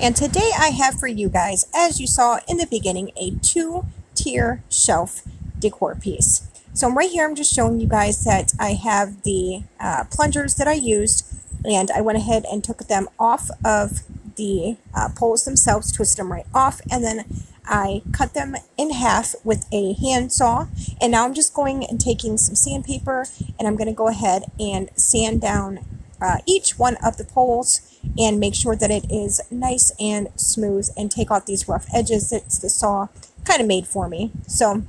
And today I have for you guys, as you saw in the beginning, a 2-tier shelf decor piece. So right here I'm just showing you guys that I have the plungers that I used, and I went ahead and took them off of the poles themselves, twisted them right off, and then I cut them in half with a hand saw. And now I'm just going and taking some sandpaper, and I'm going to go ahead and sand down each one of the poles and make sure that it is nice and smooth and take out these rough edges that the saw kind of made for me. So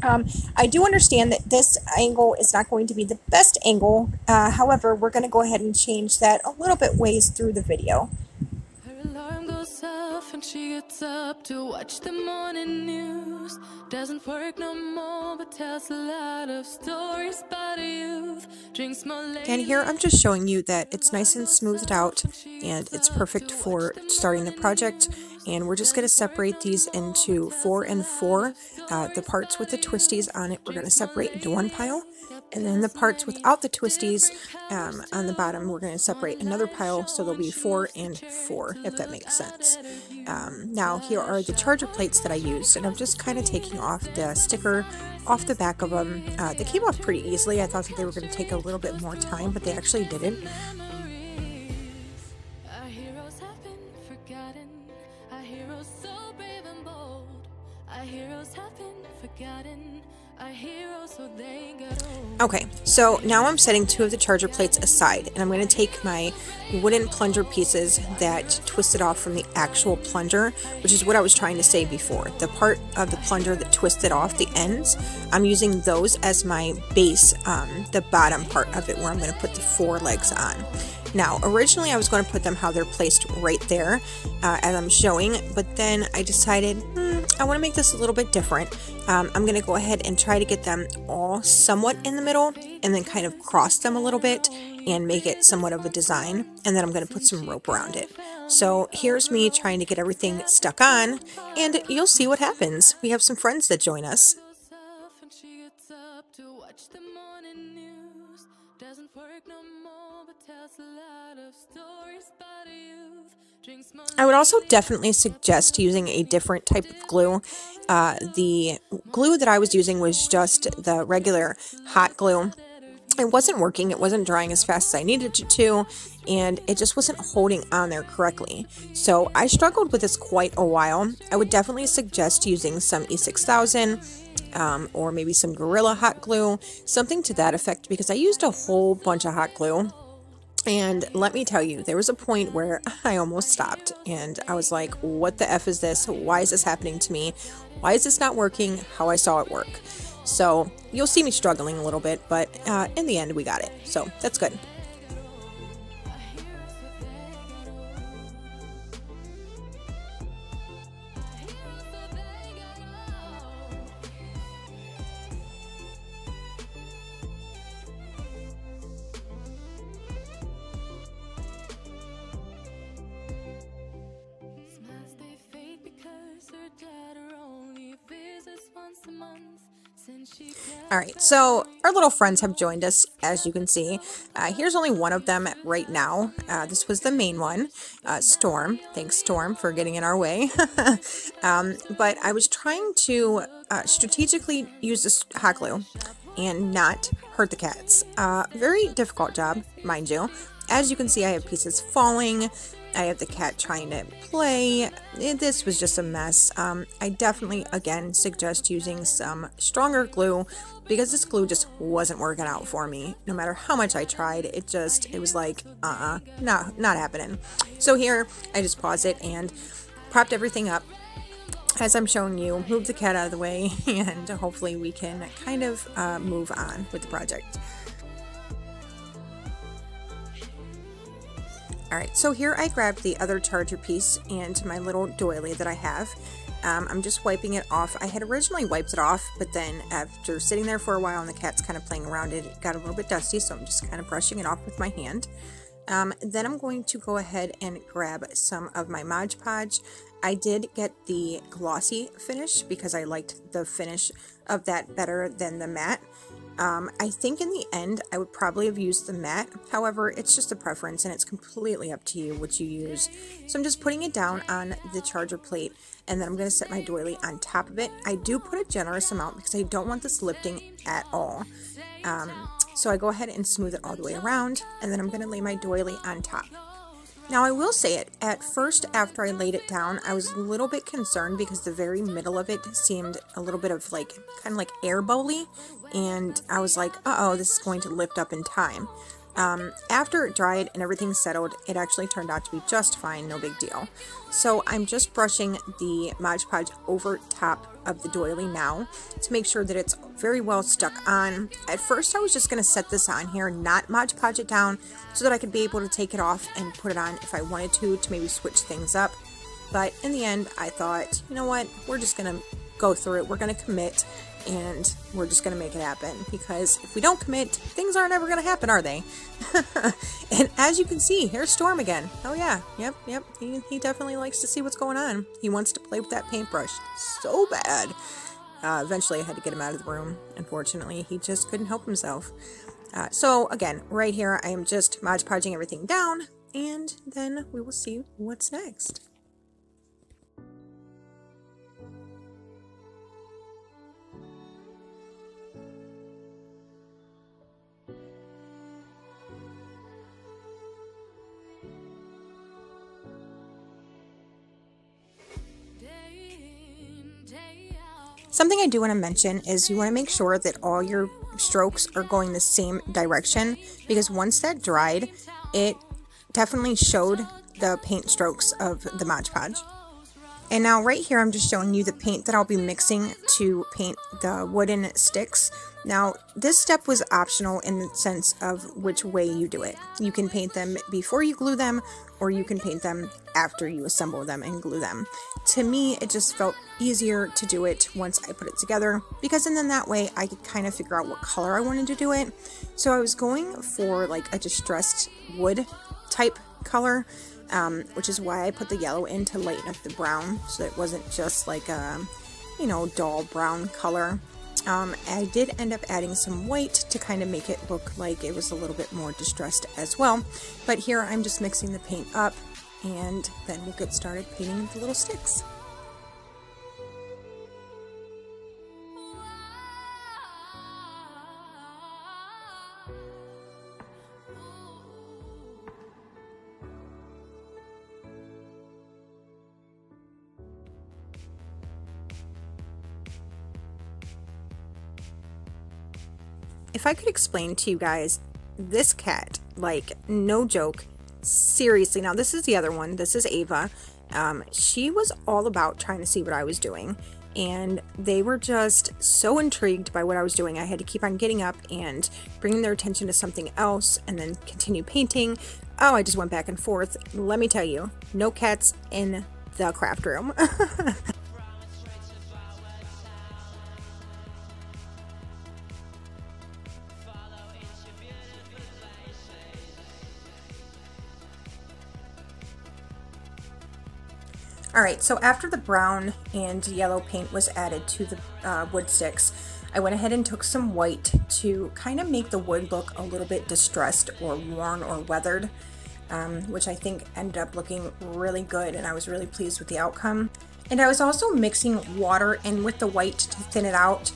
I do understand that this angle is not going to be the best angle. However, we're going to go ahead and change that a little bit ways through the video. Her alarm goes off and she gets up to watch the morning news. Doesn't work no more, but tells a lot of stories about youth. Drinks more late. And here I'm just showing you that it's nice and smoothed out, and it's perfect for starting the project. And we're just going to separate these into 4 and 4. The parts with the twisties on it, we're going to separate into one pile. And then the parts without the twisties on the bottom, we're going to separate another pile, so there'll be 4 and 4, if that makes sense. Now, here are the charger plates that I used, and I'm just kind of taking off the sticker off the back of them. They came off pretty easily. I thought that they were going to take a little bit more time, but they actually didn't. Our heroes have been forgotten. Our heroes so brave and bold. Our heroes have been forgotten. Our heroes so they got old. Okay, so now I'm setting 2 of the charger plates aside, and I'm going to take my wooden plunger pieces that twisted off from the actual plunger, which is what I was trying to say before. The part of the plunger that twisted off the ends, I'm using those as my base, the bottom part of it, where I'm going to put the 4 legs on. Now, originally I was going to put them how they're placed right there, as I'm showing, but then I decided, I want to make this a little bit different. I'm going to go ahead and try to get them all somewhat in the middle, and then kind of cross them a little bit and make it somewhat of a design, and then I'm going to put some rope around it. So here's me trying to get everything stuck on, and you'll see what happens. We have some friends that join us. Doesn't work no more, but tells a lot of stories about youth. Drinks more. I would also definitely suggest using a different type of glue. The glue that I was using was just the regular hot glue. It wasn't working, it wasn't drying as fast as I needed it to, and it just wasn't holding on there correctly. So I struggled with this quite a while. I would definitely suggest using some E6000 or maybe some Gorilla hot glue, something to that effect, because I used a whole bunch of hot glue. And let me tell you, there was a point where I almost stopped, and I was like, what the F is this? Why is this happening to me? Why is this not working how I saw it work? So you'll see me struggling a little bit, but in the end we got it, so that's good. Alright, so our little friends have joined us, as you can see. Here's only one of them right now. This was the main one, Storm. Thanks, Storm, for getting in our way. But I was trying to strategically use this hot glue and not hurt the cats. Very difficult job, mind you. As you can see, I have pieces falling. I have the cat trying to play. This was just a mess. I definitely, again, suggest using some stronger glue, because this glue just wasn't working out for me. No matter how much I tried, it was like, not happening. So here, I just paused it and propped everything up as I'm showing you, move the cat out of the way, and hopefully we can kind of move on with the project. Alright, so here I grabbed the other charger piece and my little doily that I have. I'm just wiping it off. I had originally wiped it off, but then after sitting there for a while and the cat's kind of playing around it, it got a little bit dusty, so I'm just kind of brushing it off with my hand. Then I'm going to go ahead and grab some of my Mod Podge. I did get the glossy finish because I liked the finish of that better than the matte. I think in the end I would probably have used the matte. However, it's just a preference and it's completely up to you what you use. So I'm just putting it down on the charger plate, and then I'm going to set my doily on top of it. I do put a generous amount because I don't want this lifting at all. So I go ahead and smooth it all the way around, and then I'm going to lay my doily on top. Now I will say it, at first after I laid it down, I was a little bit concerned because the very middle of it seemed a little bit of like, kind of like air bubble-y, and I was like, uh-oh, this is going to lift up in time. After it dried and everything settled, it actually turned out to be just fine, no big deal. So I'm just brushing the Mod Podge over top of the doily now to make sure that it's very well stuck on. At first I was just going to set this on here, not Mod Podge it down, so that I could be able to take it off and put it on if I wanted to maybe switch things up. But in the end I thought, you know what, we're just going to go through it, we're going to commit, and we're just going to make it happen, because if we don't commit, things aren't ever going to happen, are they? And as you can see, here's Storm again. Oh yeah, yep, he definitely likes to see what's going on. He wants to play with that paintbrush so bad. Eventually I had to get him out of the room. Unfortunately, he just couldn't help himself. So again, right here I am just Mod Podging everything down, and then we will see what's next. Something I do want to mention is you want to make sure that all your strokes are going the same direction, because once that dried, it definitely showed the paint strokes of the Mod Podge. And now right here I'm just showing you the paint that I'll be mixing to paint the wooden sticks. Now this step was optional in the sense of which way you do it. You can paint them before you glue them, or you can paint them after you assemble them and glue them. To me, it just felt easier to do it once I put it together, because then that way I could kind of figure out what color I wanted to do it. So I was going for like a distressed wood type color, which is why I put the yellow in to lighten up the brown, so it wasn't just like a, you know, dull brown color. I did end up adding some white to kind of make it look like it was a little bit more distressed as well. But here I'm just mixing the paint up, and then we'll get started painting the little sticks. If I could explain to you guys, this cat, like, no joke, seriously, now this is the other one, this is Ava, she was all about trying to see what I was doing, and they were just so intrigued by what I was doing. I had to keep on getting up and bringing their attention to something else, and then continue painting. Oh, I just went back and forth. Let me tell you, no cats in the craft room. Alright, so after the brown and yellow paint was added to the wood sticks, I went ahead and took some white to kind of make the wood look a little bit distressed or worn or weathered, which I think ended up looking really good, and I was really pleased with the outcome. And I was also mixing water in with the white to thin it out,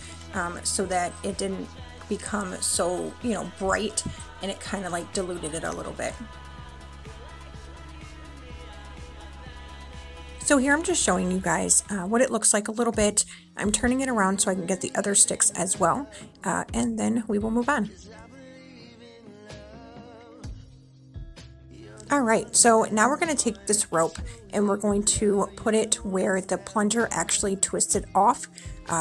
so that it didn't become so, you know, bright, and it kind of like diluted it a little bit. So here I'm just showing you guys what it looks like a little bit. I'm turning it around so I can get the other sticks as well, and then we will move on. Alright, so now we're going to take this rope and we're going to put it where the plunger actually twisted off.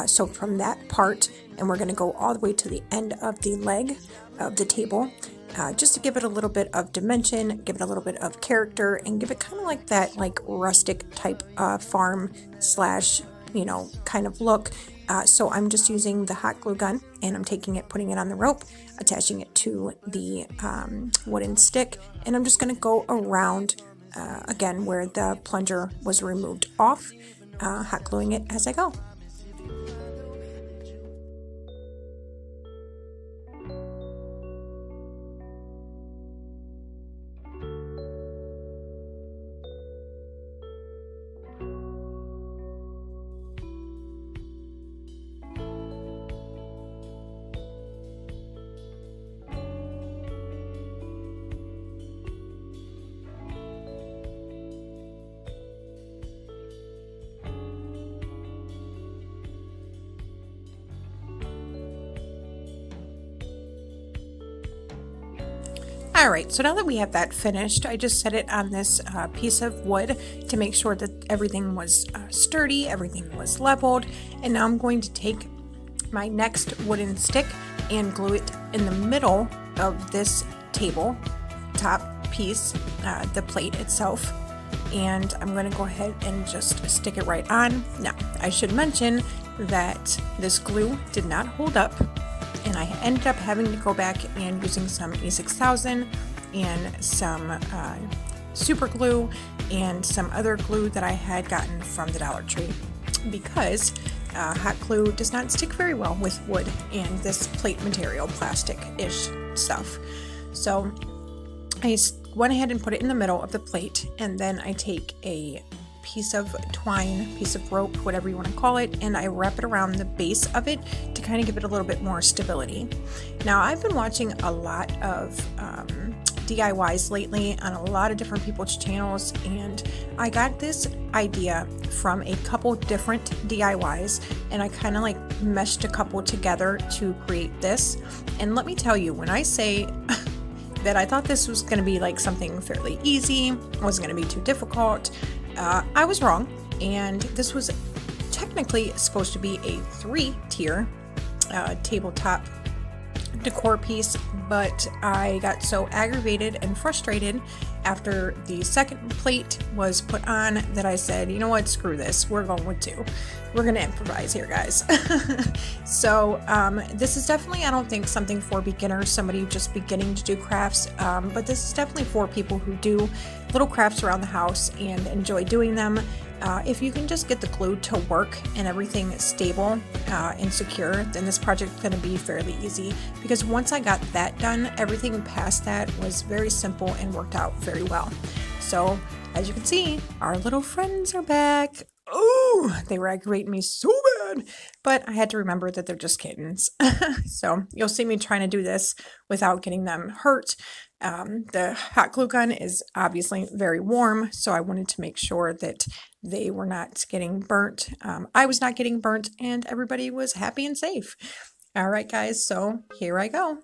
So from that part, and we're going to go all the way to the end of the leg of the table. Just to give it a little bit of dimension, give it a little bit of character, and give it kind of like that like rustic type farm slash, you know, kind of look. So I'm just using the hot glue gun, and I'm taking it, putting it on the rope, attaching it to the wooden stick, and I'm just going to go around again where the plunger was removed off, hot gluing it as I go. All right, so now that we have that finished, I just set it on this piece of wood to make sure that everything was sturdy, everything was leveled, and now I'm going to take my next wooden stick and glue it in the middle of this table top piece, the plate itself, and I'm going to go ahead and just stick it right on. Now, I should mention that this glue did not hold up, and I ended up having to go back and using some E6000 and some super glue and some other glue that I had gotten from the Dollar Tree, because hot glue does not stick very well with wood and this plate material, plastic-ish stuff. So I went ahead and put it in the middle of the plate, and then I take a piece of twine, piece of rope, whatever you want to call it, and I wrap it around the base of it to kind of give it a little bit more stability. Now, I've been watching a lot of DIYs lately on a lot of different people's channels, and I got this idea from a couple different DIYs, and I kind of like meshed a couple together to create this. And let me tell you, when I say that I thought this was going to be like something fairly easy, wasn't going to be too difficult, I was wrong. And this was technically supposed to be a 3-tier tabletop decor piece, but I got so aggravated and frustrated after the second plate was put on that I said, you know what, screw this, we're going with 2. We're gonna improvise here, guys. So this is definitely, I don't think, something for beginners, somebody just beginning to do crafts, but this is definitely for people who do little crafts around the house and enjoy doing them. If you can just get the glue to work and everything stable and secure, then this project is going to be fairly easy, because once I got that done, everything past that was very simple and worked out very well. So as you can see, our little friends are back. Oh, they were aggravating me so bad, but I had to remember that they're just kittens. So you'll see me trying to do this without getting them hurt. The hot glue gun is obviously very warm, so I wanted to make sure that they were not getting burnt. I was not getting burnt, and everybody was happy and safe. All right, guys, so here I go.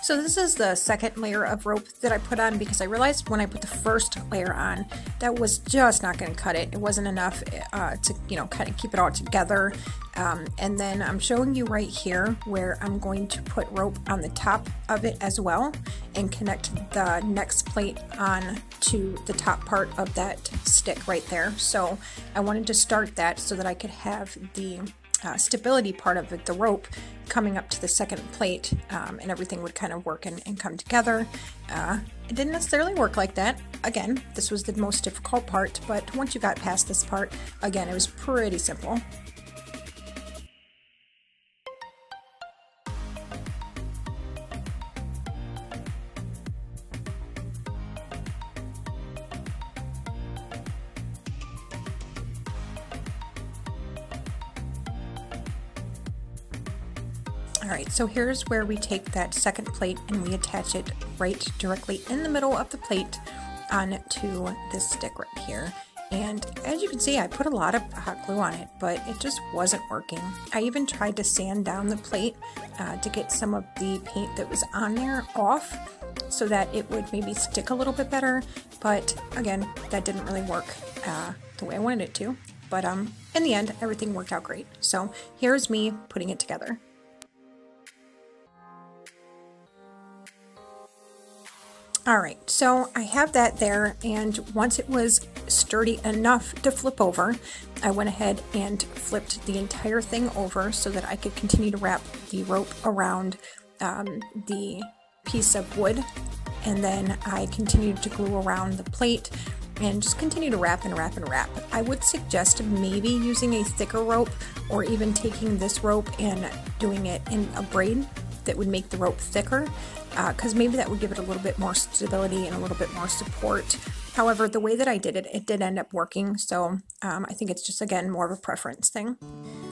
So this is the second layer of rope that I put on, because I realized when I put the first layer on, that was just not going to cut it. It wasn't enough to, you know, kind of keep it all together. And then I'm showing you right here where I'm going to put rope on the top of it as well and connect the next plate on to the top part of that stick right there. So I wanted to start that so that I could have the stability part of it, the rope, coming up to the second plate, and everything would kind of work and come together. It didn't necessarily work like that. Again, this was the most difficult part, but once you got past this part, again, it was pretty simple. Alright, so here's where we take that second plate and we attach it right directly in the middle of the plate onto this stick right here. And as you can see, I put a lot of hot glue on it, but it just wasn't working. I even tried to sand down the plate to get some of the paint that was on there off so that it would maybe stick a little bit better, but again, that didn't really work the way I wanted it to. But in the end, everything worked out great. So here's me putting it together. Alright, so I have that there, and once it was sturdy enough to flip over, I went ahead and flipped the entire thing over so that I could continue to wrap the rope around the piece of wood, and then I continued to glue around the plate and just continue to wrap and wrap and wrap. I would suggest maybe using a thicker rope, or even taking this rope and doing it in a braid that would make the rope thicker, because maybe that would give it a little bit more stability and a little bit more support. However, the way that I did it, it did end up working, so I think it's just, again, more of a preference thing.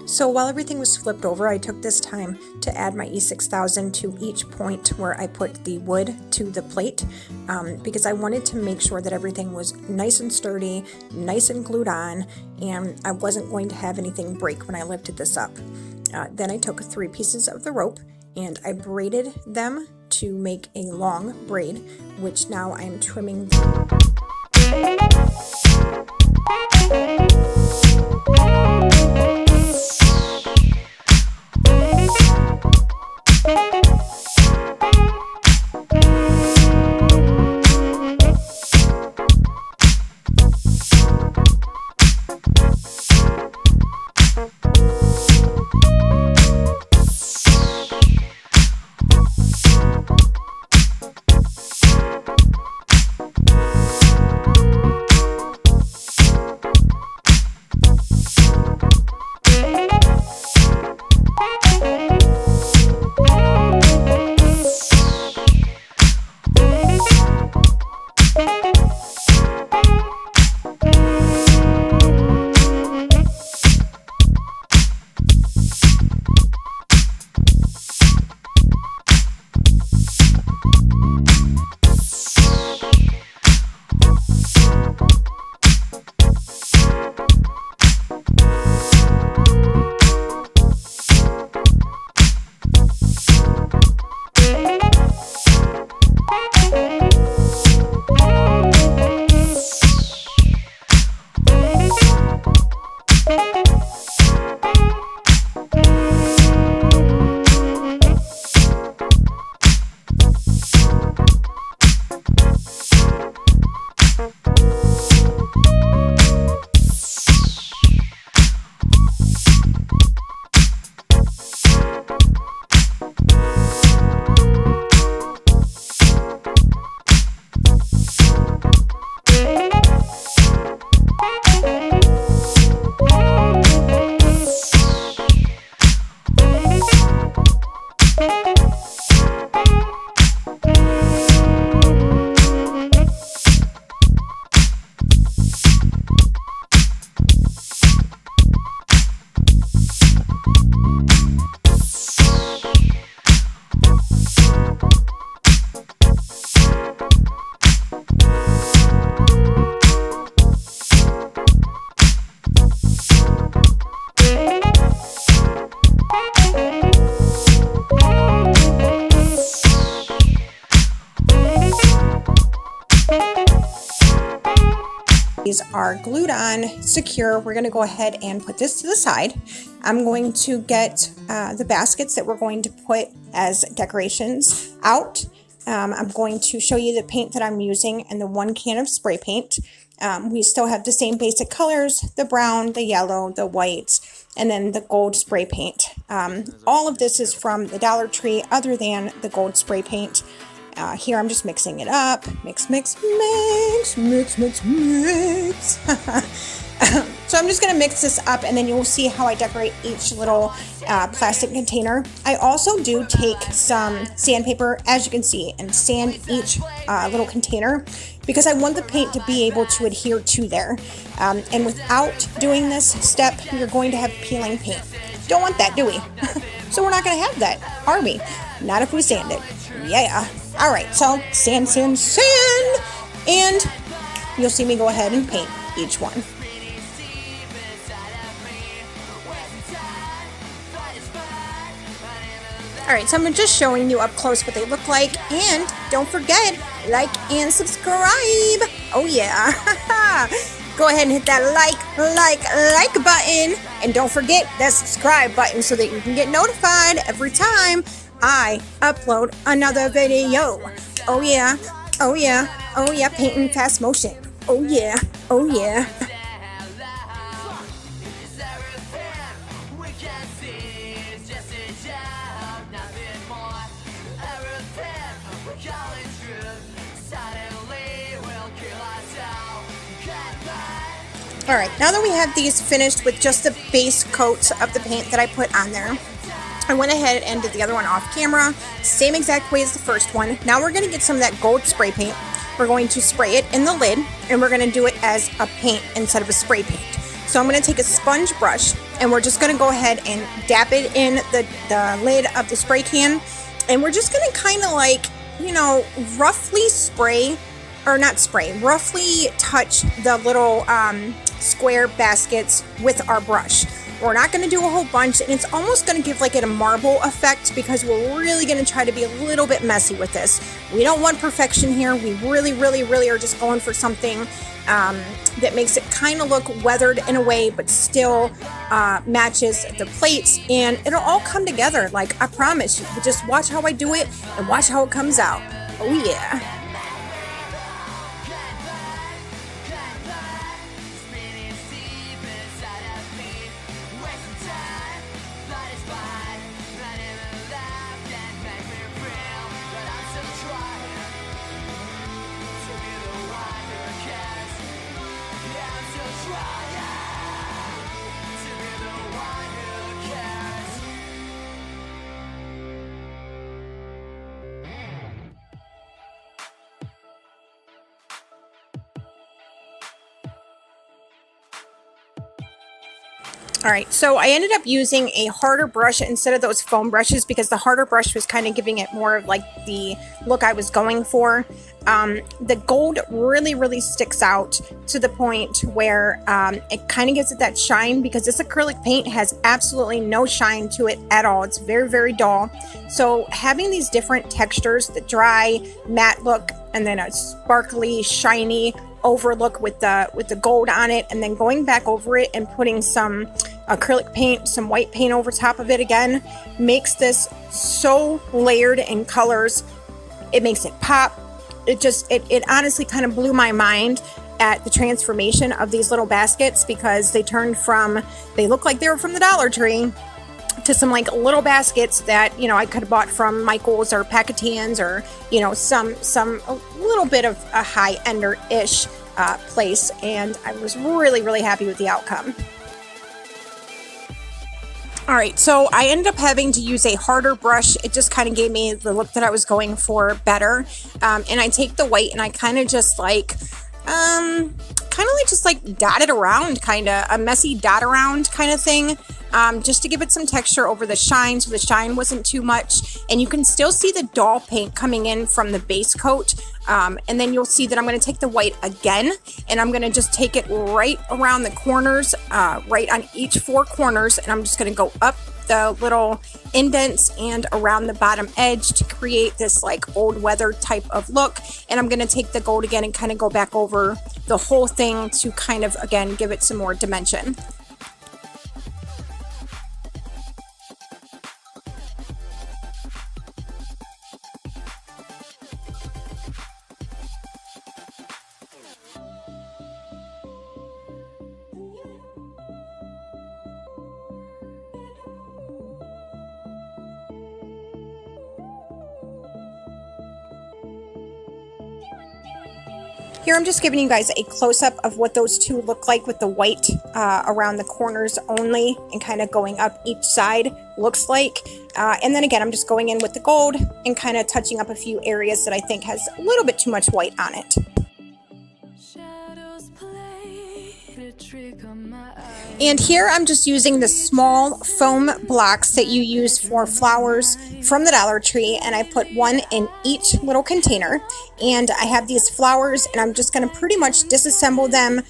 So while everything was flipped over, I took this time to add my E6000 to each point where I put the wood to the plate, because I wanted to make sure that everything was nice and sturdy, nice and glued on, and I wasn't going to have anything break when I lifted this up. Then I took 3 pieces of the rope and I braided them to make a long braid, which now I'm trimming. These are glued on, secure. We're going to go ahead and put this to the side. I'm going to get the baskets that we're going to put as decorations out. I'm going to show you the paint that I'm using and the 1 can of spray paint. We still have the same basic colors, the brown, the yellow, the whites, and then the gold spray paint. All of this is from the Dollar Tree other than the gold spray paint. Here I'm just mixing it up. Mix, mix, mix, mix, mix, mix. So I'm just going to mix this up and then you will see how I decorate each little plastic container. I also do take some sandpaper, as you can see, and sand each little container because I want the paint to be able to adhere to there. And without doing this step, you're going to have peeling paint. Don't want that, do we? So we're not going to have that, are we? Not if we sand it. Yeah. Alright, so sand, sand, sand! And you'll see me go ahead and paint each one. Alright, so I'm just showing you up close what they look like. And don't forget, like and subscribe! Oh yeah! Go ahead and hit that like button. And don't forget that subscribe button so that you can get notified every time I upload another video. Oh yeah, oh yeah, oh yeah, painting fast motion. Oh yeah, oh yeah. Alright, now that we have these finished with just the base coat of the paint that I put on there, I went ahead and did the other one off camera, same exact way as the first one. Now we're going to get some of that gold spray paint. We're going to spray it in the lid, and we're going to do it as a paint instead of a spray paint. So I'm going to take a sponge brush and we're just going to go ahead and dap it in the lid of the spray can. And we're just going to kind of like, you know, roughly spray, or not spray, roughly touch the little square baskets with our brush. We're not going to do a whole bunch, and it's almost going to give like it a marble effect because we're really going to try to be a little bit messy with this. We don't want perfection here. We really are just going for something that makes it kind of look weathered in a way, but still matches the plates, and it'll all come together. Like, I promise you, just watch how I do it and watch how it comes out. Oh yeah. Alright, so I ended up using a harder brush instead of those foam brushes because the harder brush was kind of giving it more of like the look I was going for. The gold really sticks out to the point where it kind of gives it that shine, because this acrylic paint has absolutely no shine to it at all. It's very dull. So having these different textures, the dry, matte look, and then a sparkly, shiny overlook with the gold on it, and then going back over it and putting some acrylic paint, some white paint over top of it again, makes this so layered in colors. It makes it pop. It honestly kind of blew my mind at the transformation of these little baskets, because they turned from, they look like they were from the Dollar Tree, to some like little baskets that, you know, I could have bought from Michael's or Packatans, or, you know, some a little bit of a high-ender-ish place, and I was really happy with the outcome. Alright, so I ended up having to use a harder brush. It just kind of gave me the look that I was going for better. And I take the white and I kind of just like, just like dot it around, kind of a messy dot around kind of thing. Just to give it some texture over the shine, so the shine wasn't too much. And you can still see the dull paint coming in from the base coat. And then you'll see that I'm going to take the white again, and I'm going to just take it right around the corners, right on each 4 corners, and I'm just going to go up the little indents and around the bottom edge to create this like old weather type of look. And I'm going to take the gold again and kind of go back over the whole thing to kind of, again, give it some more dimension. Here I'm just giving you guys a close-up of what those two look like with the white around the corners only, and kind of going up each side looks like. And then again, I'm just going in with the gold and kind of touching up a few areas that I think has a little bit too much white on it. And here I'm just using the small foam blocks that you use for flowers from the Dollar Tree, and I put one in each little container. And I have these flowers, and I'm just going to pretty much disassemble them,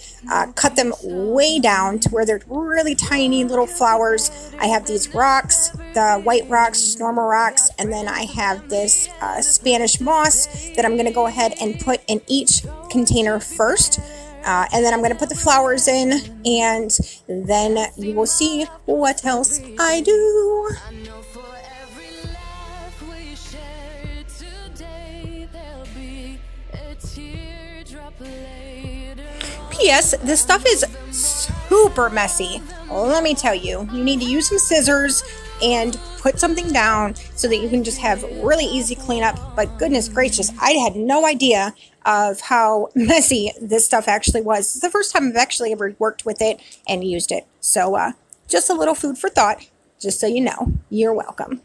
cut them way down to where they're really tiny little flowers. I have these rocks, the white rocks, just normal rocks, and then I have this Spanish moss that I'm going to go ahead and put in each container first. And then I'm going to put the flowers in, and then you will see what else I do. P.S. This stuff is super messy. Let me tell you, you need to use some scissors and put something down so that you can just have really easy cleanup. But goodness gracious, I had no idea of how messy this stuff actually was. It's the first time I've actually ever worked with it and used it. So just a little food for thought, just so you know. You're welcome.